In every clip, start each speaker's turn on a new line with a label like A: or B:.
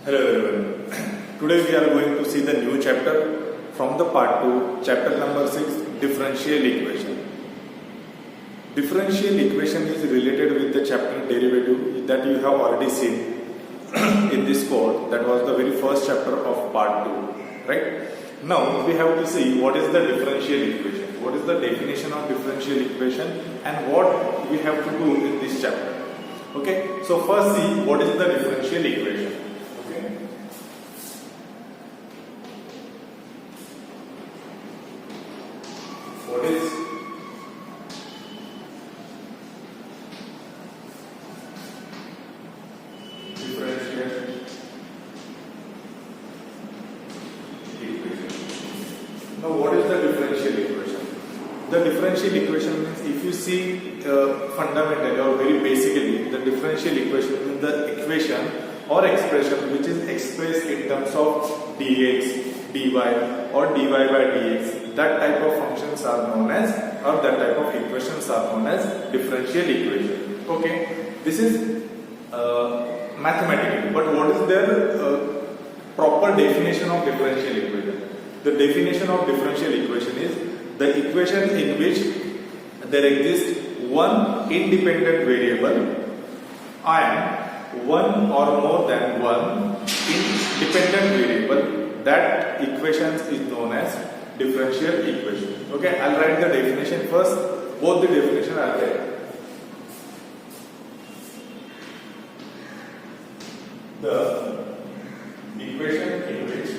A: Hello everyone. Today we are going to see the new chapter from the part 2, chapter number 6, differential equation. Differential equation is related with the chapter derivative that you have already seen in this course. That was the very first chapter of part 2, right? Now we have to see what is the differential equation, what is the definition of differential equation, and what we have to do in this chapter. Okay, so first see what is the differential equation. Okay, what is differential equation? Now what is the differential equation? The differential equation means, if you see fundamentally or very basically, the differential equation is the equation or expression which is expressed in terms of dx, dy or dy by dx. That type of functions are known as, or that type of equations are known as differential equation. Okay, this is mathematical, but what is their proper definition of differential equation? The definition of differential equation is the equation in which there exists one independent variable and one or more than one independent variable. That equation is known as differential equation. Okay, I'll write the definition first. Both the definition are there. The equation in which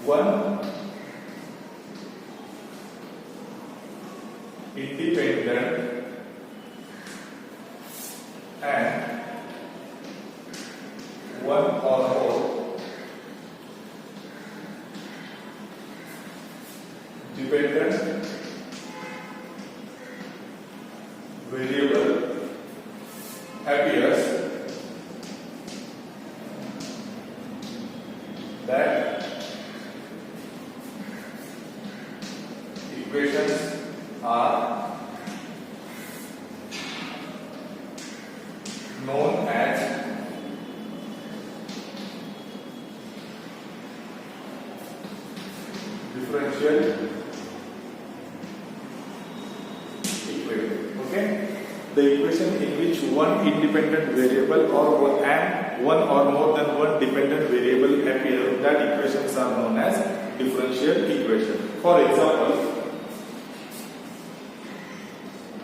A: one independent and one or more dependent variable appears, that equations are known as differential equation. Okay, the equation in which one independent variable or one or more than one dependent variable appear, that equations are known as differential equation. For example,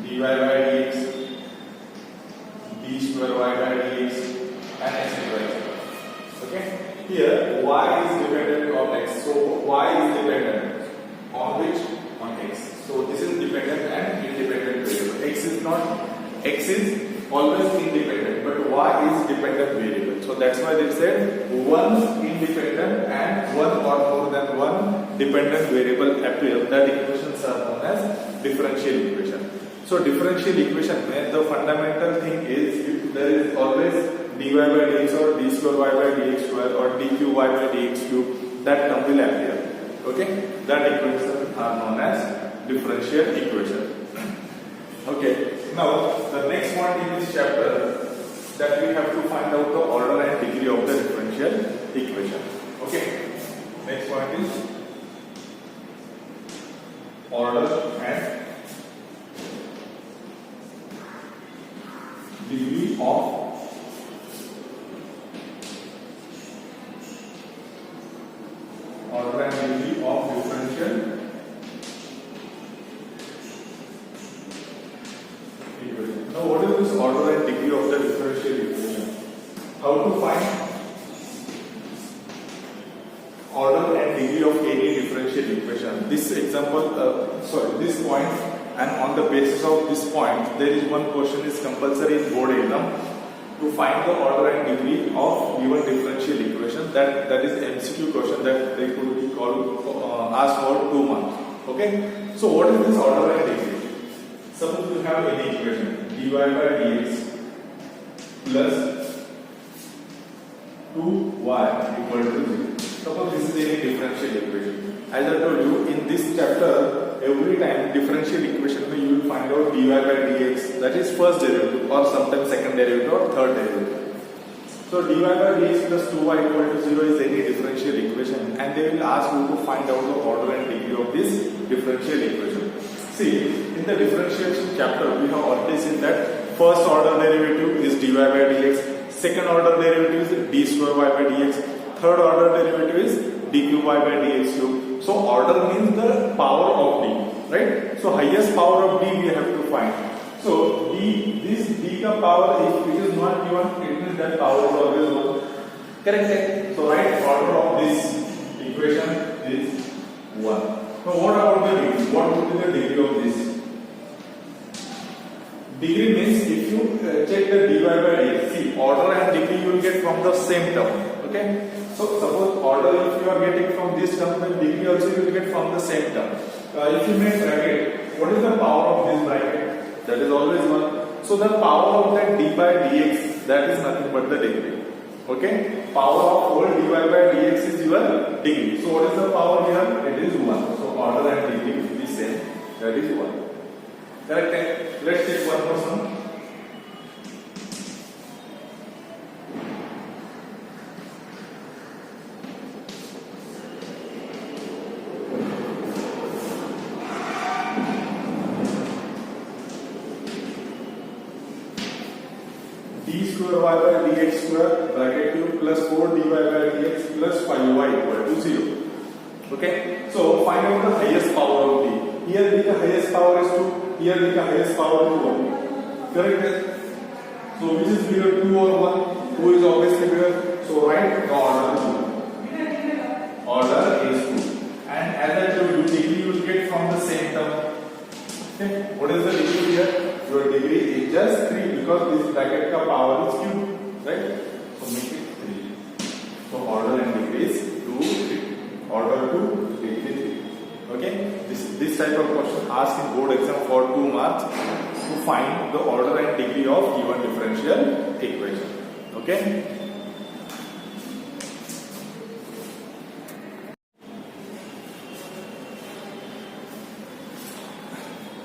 A: dy by dx, d square y by dx, and etc. Okay, here y is dependent on x, so y is dependent on which? On x. So this is dependent and independent variable. X is always independent, but y is dependent variable. So that's why they said one independent and one or more than one dependent variable appear. That equations are known as differential equation. So differential equation, the fundamental thing is there is always dy by dx or d square y by dx square or dq y by dx cube. That term will appear. Okay, that equations are known as differential equation. Okay, now the next point in this chapter, that we have to find out the order and degree of the differential equation. Okay, next point is order and degree of differential equation. Now what is this order and degree of the differential equation? How to find order and degree of any differential equation? This example, this point, and on the basis of this point, there is one question is compulsory in board exam to find the order and degree of given differential equation. That is MCQ question that they could be asked for 2 months. Okay, so what is this order and degree? Suppose you have any equation dy by dx plus 2y equal to 0. Suppose this is any differential equation. As I told you, in this chapter every time differential equation में you will find out dy by dx, that is first derivative or sometimes second derivative or third derivative. So dy by dx plus 2y equal to 0 is any differential equation, and they will ask you to find out the order and degree of this differential equation. See, in the differentiation chapter we have already seen that first order derivative is dy by dx, second order derivative is d square y by dx, third order derivative is d cube y by dx cube. So order means the power of d, right? So highest power of d we have to find. So this d ka power, if it is not given, it means that power is always 1. Correct? So right order of this equation is 1. Now what about the degree? What would be the degree of this? Degree means if you check the dy by dx, see, order and degree you will get from the same term. Okay? So suppose order if you are getting from this term, then degree also you will get from the same term. If you make bracket, what is the power of this bracket? That is always 1. So the power of that d by dx, that is nothing but the degree. Okay? Power of whole dy by dx is your degree. So what is the power here? It is 1. So order and degree will be same. That is 1. Correct? Let's take one more sum. d square y by dx square bracket cube plus 4 dy by dx plus 5y equal to 0. Okay? So find out the highest power of d. Here the highest power is 2. Here the highest power is 1. Correct? So which is bigger, 2 or 1? 2 is obviously bigger. So write the order 2. Order is 2. And as I told you, degree you will get from the same term. Okay? What is the degree here? Your degree is just 3 because this bracket ka power is cube. Right? So make it 3. So order and degree is 2, 3. Order 2, degree 3. Okay? This type of question asked in board exam for 2 marks to find the order and degree of given differential equation. Okay?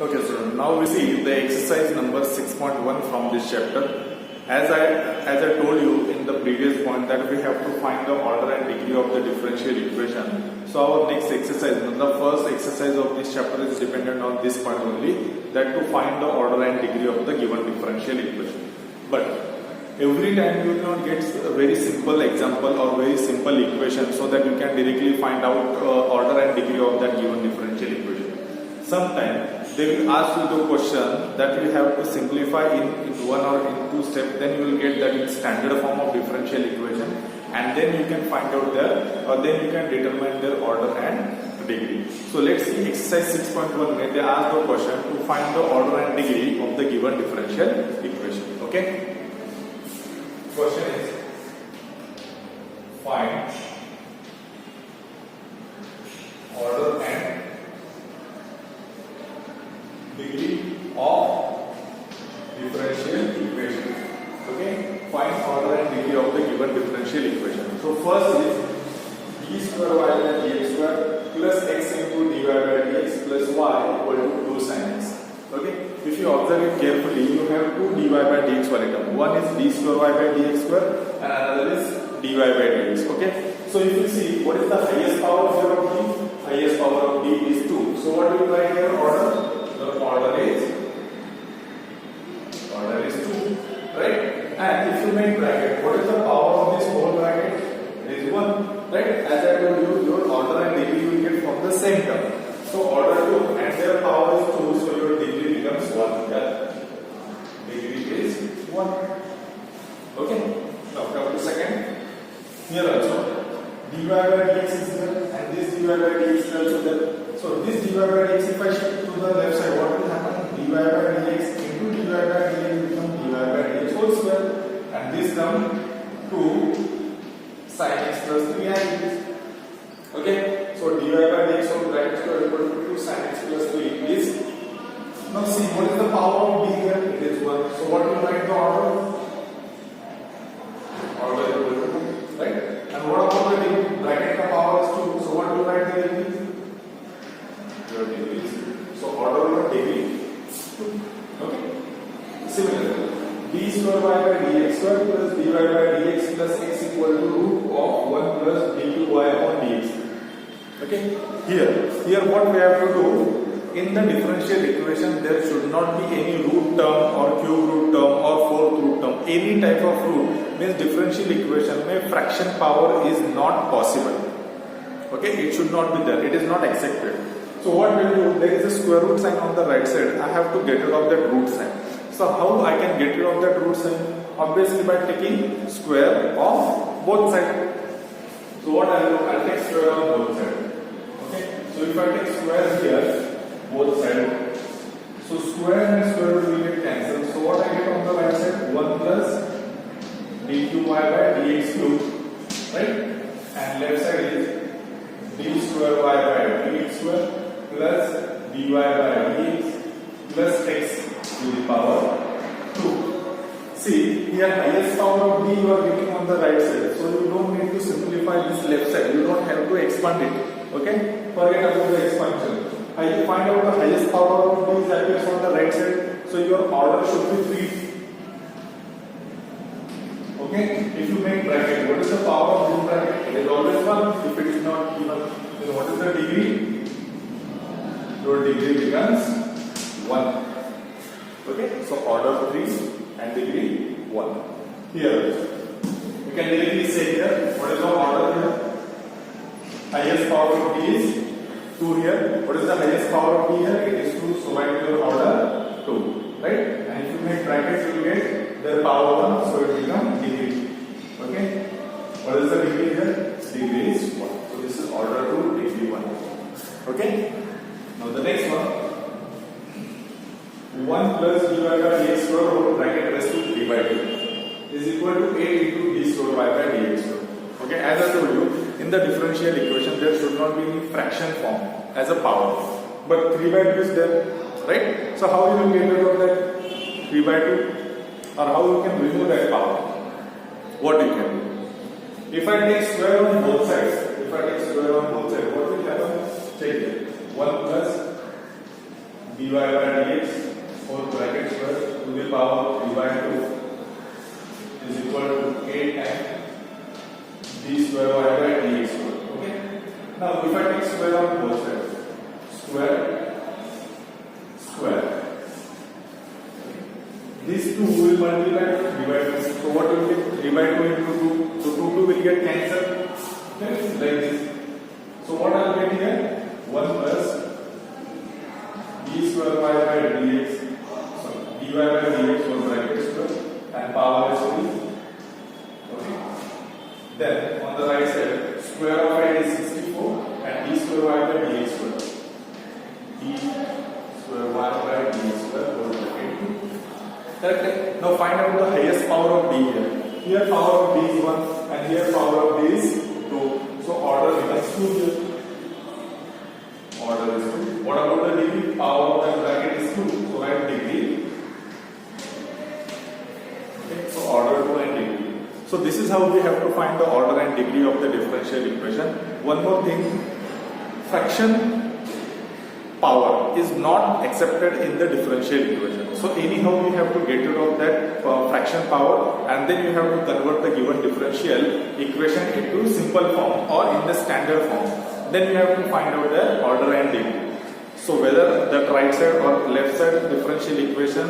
A: Okay, so now we see the exercise number 6.1 from this chapter. As I told you in the previous point that we have to find the order and degree of the differential equation. So our next exercise, the first exercise of this chapter is dependent on this point only, that to find the order and degree of the given differential equation. But every time you will not get a very simple example or very simple equation so that you can directly find out order and degree of that given differential equation. Sometimes they will ask you the question that you have to simplify in one or in 2 steps, then you will get that in standard form of differential equation, and then you can find out then you can determine their order and degree. So let's see exercise 6.1 where they ask the question to find the order and degree of the given differential equation. Okay? Question is find order and degree of differential equation. Okay? Find order and degree of the given differential equation. So first is d square y by dx square plus x into dy by dx plus y equal to 2 sin x. Okay? If you observe it carefully, you have 2 dy by dx item. One is d square y by dx square and another is dy by dx. Okay? So if you see, what is the highest power here of d? Highest power of d is 2. So what do you write here? Order? The order is 2, right? And if you make bracket, what is the power of this whole bracket? It is 1, right? As I told you, your order and degree you will get from the same term. So order 2 and their power is 2, so your degree becomes 1. Yeah? Degree is 1. Okay? Now come to second. Here also, dy by dx is there and this dy by dx is also there. So this dy by dx, if I shift to the left side, what will happen? Dy by dx into dy by dx become dy by dx whole square, and this term 2 sin x plus 3i. Okay, so dy by dx of bracket square equal to 2 sin x plus 3 is. Now see, what is the power of d here? It is 1. So what will write the order? Order equal to 2, right? And what about the degree? Bracket ka power is 2. So what will write the degree? Your degree is 2. Similarly, d square y by dx square plus dy by dx plus x equal to root of 1 plus dqy upon dx. Okay, here what we have to do, in the differential equation there should not be any root term or cube root term or fourth root term. Any type of root means differential equation mein fraction power is not possible. Okay, it should not be there, it is not accepted. So what we'll do, there is a square root sign on the right side, I have to get rid of that root sign. So how I can get rid of that root sign? Obviously by taking square of both sides. So what I'll do, I'll take square of both sides. Okay, so if I take square here, both sides, so square and square root will get cancelled. So what I get on the right side, 1 plus dqy by dx cube, right? And left side is d square y by dx square plus dy by dx plus x to the power 2. See, here highest power of d you are getting on the right side, so you don't need to simplify this left side, you don't have to expand it. Okay, forget about the expansion. I find out the highest power of d is appears on the right side, so your order should be 3. Okay, if you make bracket, what is the power of this bracket? It is always 1. If it is not given, then what is the degree? Your degree becomes 1. Okay, so order 3 and degree 1. Here, you can directly say here, what is the order here? Highest power of d is 2 here. What is the highest power of d here? It is 2, so write your order 2. Right? And if you make brackets, you will get their power 1, so it becomes degree. Okay? What is the degree here? Degree is 1. So this is order 2, degree 1. Okay? Now the next one. 1 plus dy by dx square whole bracket raised to 3 by 2 is equal to 8 into d square y by dx square. Okay, as I told you, in the differential equation there should not be any fraction form as a power, but 3 by 2 is there, right? So how you will get rid of that 3 by 2, or how you can remove that power? What you can do? If I take square on both sides, what will happen? Check it. 1 plus dy by dx whole bracket square to the power 3 by 2 is equal to 8 and d square y by dx square. Okay. Now if I take square on both sides, square, these 2 will multiply 3 by 2. So what will get 3 by 2 into 2? So 2 will get cancelled. Okay, like this. So what I will get here? 1 plus d square y by dx, dy by dx whole bracket square and power is 3. Okay. Then on the right side, square of 8 is 64 and d square y by dx square. D square y by dx square whole bracket 2. Correct? Now find out the highest power of d here. Here power of d is 1 and here power of d is 2. So order becomes 2 here. Order is 2. What about the degree? Power of that bracket is 2. So write degree. Okay, so order 2 and degree. So this is how we have to find the order and degree of the differential equation. One more thing, fraction power is not accepted in the differential equation. So anyhow we have to get rid of that fraction power, and then you have to convert the given differential equation into simple form or in the standard form. Then you have to find out the order and degree. So whether the right side or left side differential equation,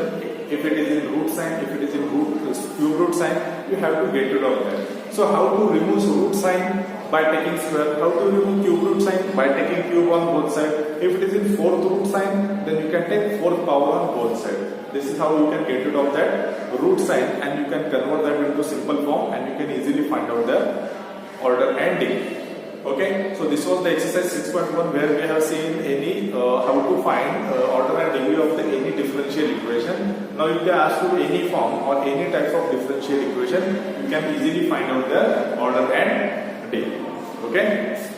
A: if it is in root sign, if it is in cube root sign, you have to get rid of that. So how to remove root sign? By taking square. How to remove cube root sign? By taking cube on both sides. If it is in fourth root sign, then you can take fourth power on both sides. This is how you can get rid of that root sign, and you can convert that into simple form, and you can easily find out the order and degree. Okay, so this was the exercise 6.1 where we have seen any how to find order and degree of the any differential equation. Now if they ask you any form or any type of differential equation, you can easily find out the order and degree. Okay.